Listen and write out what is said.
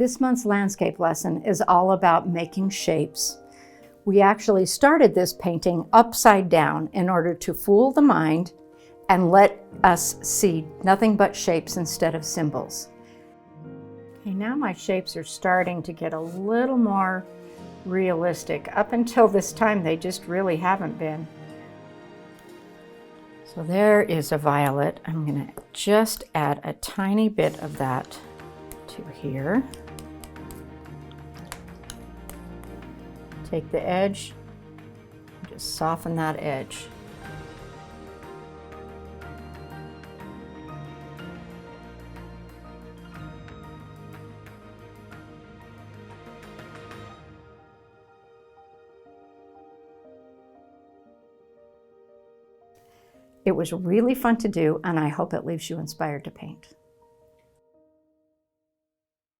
This month's landscape lesson is all about making shapes. We actually started this painting upside down in order to fool the mind and let us see nothing but shapes instead of symbols. Okay, now my shapes are starting to get a little more realistic. Up until this time, they just really haven't been. So there is a violet. I'm going to just add a tiny bit of that to here. Take the edge, just soften that edge. It was really fun to do, and I hope it leaves you inspired to paint.